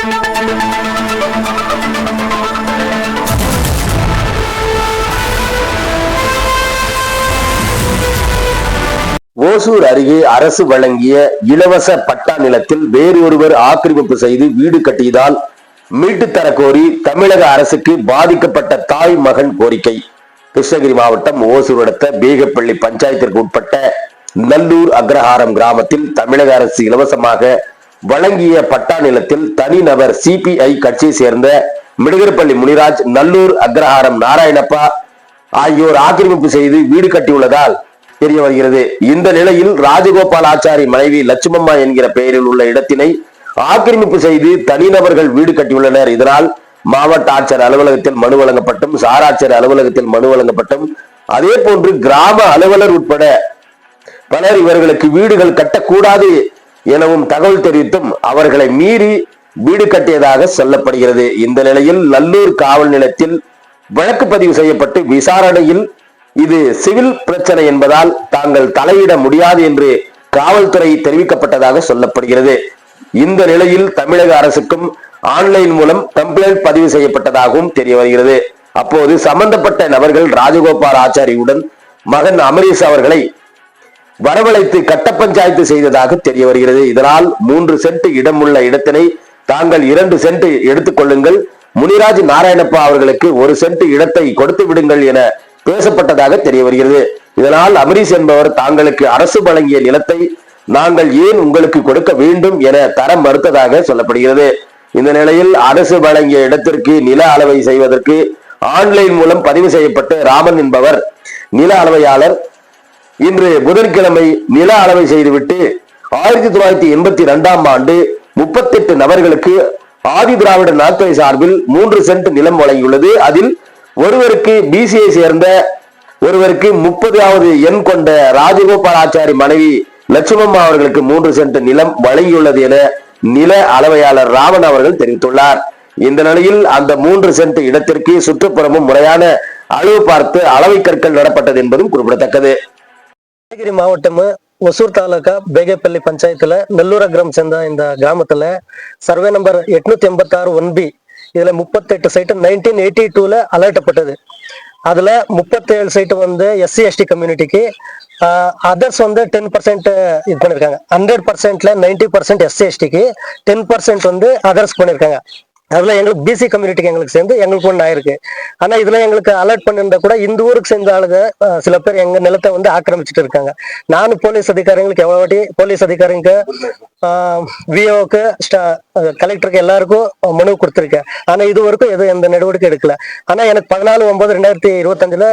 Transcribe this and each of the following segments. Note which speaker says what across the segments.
Speaker 1: ஓசூர் அருகே அரசு வழங்கிய இலவச பட்டா நிலத்தில் வேறொருவர் ஆக்கிரமிப்பு செய்து வீடு கட்டியதால் மீட்டு தர கோரி தமிழக அரசுக்கு பாதிக்கப்பட்ட தாய் மகன் கோரிக்கை. கிருஷ்ணகிரி மாவட்டம் ஓசூர் அடுத்த பேகப்பள்ளி பஞ்சாயத்திற்கு உட்பட்ட நல்லூர் அக்ரஹாரம் கிராமத்தில் தமிழக அரசு இலவசமாக வழங்கிய பட்டா நிலத்தில் தனிநபர் சிபிஐ கட்சியை சேர்ந்த மிடுகர்பள்ளி முனிராஜ், நல்லூர் அக்ரஹாரம் நாராயணப்பா ஆகியோர் ஆக்கிரமிப்பு செய்து வீடு கட்டியுள்ளதால் தெரிய வருகிறது. இந்த நிலையில் ராஜகோபால் ஆச்சாரி மனைவி லட்சுமம்மா என்கிற பெயரில் உள்ள இடத்தினை ஆக்கிரமிப்பு செய்து தனிநபர்கள் வீடு கட்டியுள்ளனர். இதனால் மாவட்ட ஆட்சியர் அலுவலகத்தில் மனு வழங்கப்பட்டும், சாராட்சியர் அலுவலகத்தில் மனு வழங்கப்பட்டும், அதே போன்று கிராம அலுவலர் உட்பட பலர் இவர்களுக்கு வீடுகள் கட்டக்கூடாது எனவும் தகவல் தெரிவித்தும் அவர்களை மீறி வீடு கட்டியதாக சொல்லப்படுகிறது. இந்த நிலையில் நல்லூர் காவல் நிலையத்தில் வழக்கு பதிவு செய்யப்பட்டு விசாரணையில் இது சிவில் பிரச்சனை என்பதால் தாங்கள் தலையிட முடியாது என்று காவல்துறை தெரிவிக்கப்பட்டதாக சொல்லப்படுகிறது. இந்த நிலையில் தமிழக அரசுக்கும் ஆன்லைன் மூலம் கம்ப்ளைண்ட் பதிவு செய்யப்பட்டதாகவும் தெரிய வருகிறது. அப்போது சம்பந்தப்பட்ட நபர்கள் ராஜகோபால் ஆச்சாரியுடன் மகன் அமரீஷ் அவர்களை வரவழைத்து கட்ட பஞ்சாயத்து செய்ததாக தெரிய வருகிறது. இதனால் 3 சென்ட் இடமுள்ள இடத்தினை தாங்கள் 2 சென்ட் எடுத்துக் கொள்ளுங்கள், முனிராஜ் நாராயணப்பா அவர்களுக்கு 1 சென்ட் இடத்தை கொடுத்து விடுங்கள் என பேசப்பட்டதாக தெரிய வருகிறது. இதனால் அமரீஷ் என்பவர் தாங்களுக்கு அரசு வழங்கிய நிலத்தை நாங்கள் ஏன் உங்களுக்கு கொடுக்க வேண்டும் என தர மறுத்ததாக சொல்லப்படுகிறது. இந்த நிலையில் அரசு வழங்கிய இடத்திற்கு நில அளவை செய்வதற்கு ஆன்லைன் மூலம் பதிவு செய்யப்பட்டு ராமன் என்பவர் நில அளவையாளர் இன்று புதன்கிழமை நில அளவை செய்துவிட்டு 1982ஆம் ஆண்டு 38 நபர்களுக்கு ஆதி திராவிட நாட்களை சார்பில் 3 சென்ட் நிலம் வழங்கியுள்ளது. அதில் ஒருவருக்கு பிசிஐ சேர்ந்த ஒருவருக்கு 30வது எண் கொண்ட ராஜகோபால் ஆச்சாரி மனைவி லட்சுமம்மா அவர்களுக்கு 3 சென்ட் நிலம் வழங்கியுள்ளது என நில அளவையாளர் ராமன் அவர்கள் தெரிவித்துள்ளார். இந்த நிலையில் அந்த 3 சென்ட் இடத்திற்கு சுற்றுப்புறமும் முறையான அளவு பார்த்து அளவை கற்கள் நடப்பட்டது என்பதும் குறிப்பிடத்தக்கது.
Speaker 2: கிருஷ்ணகிரி மாவட்டம் ஒசூர் தாலுகா பேகப்பள்ளி பஞ்சாயத்துல நல்லூர் அக்ரம் சேர்ந்த இந்த கிராமத்துல சர்வே நம்பர் 886 1B இதுல 38 சைட்டு 1982ல அலர்ட்டப்பட்டது. அதுல 37 சைட்டு வந்து SC ST கம்யூனிட்டிக்கு, அதர்ஸ் வந்து 10% இது பண்ணிருக்காங்க. 100%ல 90% SC STக்கு, 10% வந்து அதர்ஸ் பண்ணிருக்காங்க. அதுல எங்களுக்கு பிசி கம்யூனிட்டிக்கு எங்களுக்கு சேர்ந்து எங்களுக்கு ஒண்ணு ஆயிருக்கு. ஆனா இதுல எங்களுக்கு அலர்ட் பண்ணிருந்தா கூட இந்த ஊருக்கு சேர்ந்த ஆளுங்க சில பேர் எங்க நிலத்தை வந்து ஆக்கிரமிச்சுட்டு இருக்காங்க. நானும் போலீஸ் அதிகாரிகளுக்கு எவ்வளவு வாட்டி போலீஸ் அதிகாரிக்கு விஓக்கு கலெக்டருக்கு எல்லாருக்கும் மனு கொடுத்திருக்கேன். ஆனா இது வரைக்கும் எதுவும் எந்த நடவடிக்கை எடுக்கல. ஆனா எனக்கு 14/9/2025ல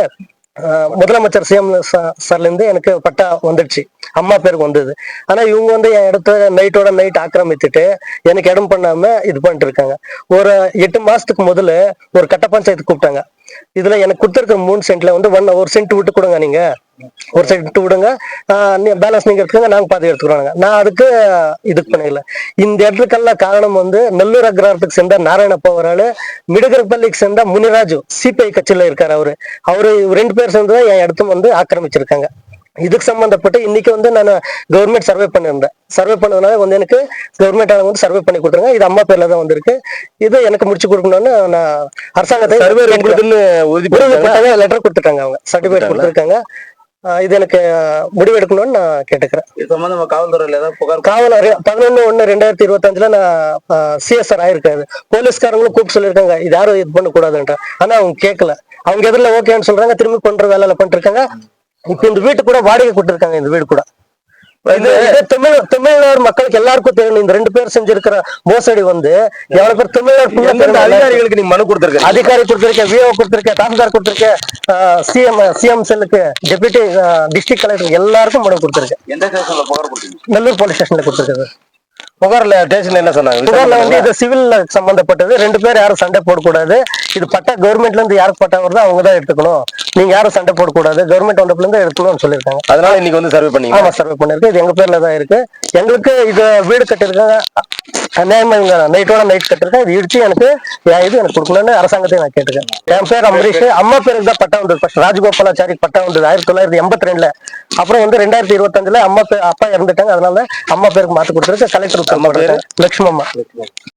Speaker 2: முதலமைச்சர் சிஎம் சார்ல இருந்து எனக்கு பட்டா வந்துடுச்சு, அம்மா பேருக்கு வந்தது. ஆனா இவங்க வந்து என் இடத்த நைட்டோட நைட் ஆக்கிரமித்துட்டு எனக்கு இடம் பண்ணாம இது பண்ணிட்டு இருக்காங்க. ஒரு 8 மாசத்துக்கு முதல்ல ஒரு கட்ட பஞ்சாயத்து கூப்பிட்டாங்க. இதுல எனக்கு கொடுத்துருக்க 3 சென்ட்ல வந்து 1 சென்ட் விட்டு கொடுங்க, நீங்க 1 சென்ட் விடுங்க, பேலன்ஸ் நீங்க எடுத்துக்கோங்க, நாங்க பாதி எடுத்துக்கிறோங்க. நான் அதுக்கு இதுக்கு பண்ணல. இந்த இடத்துக்கெல்லாம் காரணம் வந்து நல்லூர் அக்ரஹாரத்துக்கு சேர்ந்த நாராயணப்பா ஒரு ஆளு, மிடுகர்பள்ளிக்கு சேர்ந்த முனிராஜு சிபிஐ கட்சியில இருக்காரு. அவரு 2 பேர் சேர்ந்து என் இடத்தும் வந்து ஆக்கிரமிச்சிருக்காங்க. இதுக்கு சம்பந்தப்பட்டு இன்னைக்கு வந்து நான் கவர்மெண்ட் சர்வே பண்ணியிருந்தேன். சர்வே பண்ணதுனால வந்து எனக்கு கவர்மெண்ட் ஆளுங்க வந்து சர்வே பண்ணி கொடுத்துருங்க. இது அம்மா பேர்ல தான் வந்திருக்கு. இது எனக்கு முடிச்சு கொடுக்கணும்னு நான் அரசாங்கத்தை லெட்டர் கொடுத்துட்டாங்க, அவங்க சர்டிபிகேட் கொடுத்துருக்காங்க. இது எனக்கு முடிவு எடுக்கணும்னு நான் கேட்டுக்கிறேன்.
Speaker 3: காவல்துறையில
Speaker 2: காவல் 11/1/2025ல நான் சிஎஸ்ஆர் ஆயிருக்காது. போலீஸ்காரங்களும் கூப்பிட்டு சொல்லியிருக்காங்க இது யாரும் இது பண்ண கூடாதுன்ற. ஆனா அவங்க கேட்கல. அவங்க எதிரில் ஓகேன்னு சொல்றாங்க, திரும்பி பண்ற வேலை பண்ணிட்டு இருக்காங்க. இப்ப இந்த வீட்டு கூட வாடகை கொடுத்துருக்காங்க. இந்த வீடு கூட தமிழ்நாடு மக்களுக்கு எல்லாருக்கும் தெரியும். இந்த 2 பேர் செஞ்சிருக்கிற மோசடி வந்து எவ்வளவு பேர் தமிழ்நாடு
Speaker 1: அதிகாரிகளுக்கு நீ மனு கொடுத்திருக்க?
Speaker 2: அதிகாரி கொடுத்திருக்கேன், விஓ கொடுத்திருக்கேன், தாசில்தார் கொடுத்திருக்கேன், சிஎம் செல்லுக்கு, டெபுட்டி டிஸ்ட்ரிக்ட் கலெக்டர் எல்லாருக்கும் மனு கொடுத்திருக்கேன். நல்லூர் போலீஸ் ஸ்டேஷன்ல கொடுத்திருக்கேன்.
Speaker 1: புகார்ல ஸ்டேஷன்ல என்ன சொன்னாங்க?
Speaker 2: புகார்ல வந்து இது சிவில் சம்பந்தப்பட்டது. 2 பேர் யாரும் சண்டை போடக்கூடாது. இது பட்டா கவர்மெண்ட்ல இருந்து யாருக்கு பட்டா வருதோ அவங்க தான் எடுத்துக்கணும். நீங்க யாரும் சண்டை போடக்கூடாது, கவர்மெண்ட் வந்தப்புல இருந்து எடுக்கணும்னு சொல்லியிருக்காங்க.
Speaker 1: அதனால இன்னைக்கு வந்து சர்வே பண்ணி?
Speaker 2: ஆமா, சர்வே பண்ணிருக்கு. இது எங்க பேர்ல தான் இருக்கு. எங்களுக்கு இது வீடு கட்டிருக்காங்க, அநியாயமா இவங்க நைட்டோட நைட் கட்டிருக்கேன். இது இடிச்சு எனக்கு இது எனக்கு கொடுக்கணும்னு அரசாங்கத்தை நான் கேட்டுக்கேன். என் பேர் அமரீஷ். அம்மா பேருக்கு தான் பட்டா வந்தது. ஃபர்ஸ்ட் ராஜகோபாலாச்சாரி பட்டா வந்தது 1982ல. அப்புறம் வந்து 2025ல அப்பா இறந்துட்டாங்க. அதனால அம்மா பேருக்கு மாத்தி கொடுத்துருக்கு. கலெக்டர் லட்சுமம்மா.